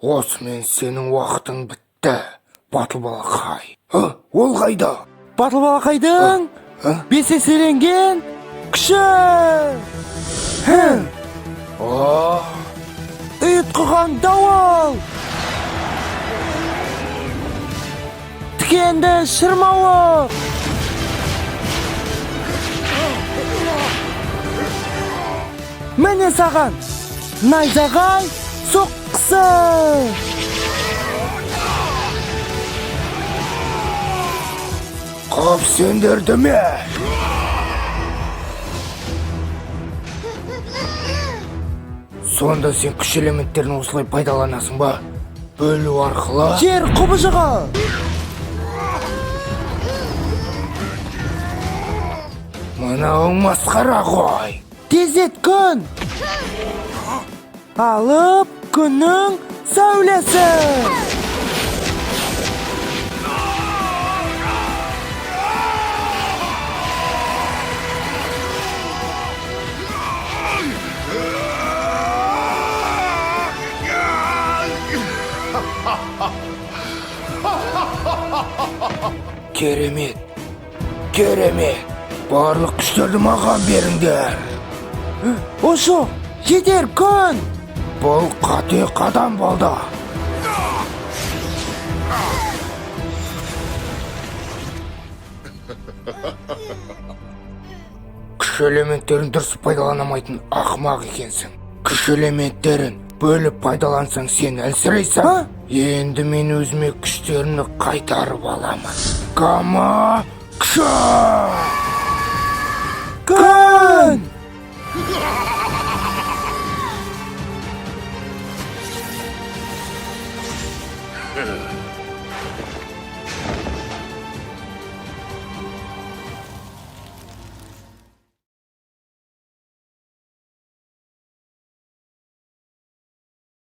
Осымен сенің уақытың бітті, батыл балақай. Ол қайда? Батыл балақайдың бес еселенген күші! Ұйытқыған дауыл! Тікенді шырмауы! Міне саған найзағай соққысы! Қап сендерді ме? Сонда сен күш элементтерін осылай пайдаланасың ба? Бөлу арқылы? Жер құбыжығы! Мынауың масқара ғой. Тезет күн! Алып күннің сәулесі! Керемет, керемет. Барлық күштерді маған беріңдер. Ошо, жетер күн! Бұл қате қадам болды. Күш элементтерін дұрыс пайдаланамайтын ақымақ екенсің. Күш элементтерін бөліп пайдалансаң сен әлсірейсің. Енді мен өзіме күштерімді қайтарып аламын. Гамма күші! Күн!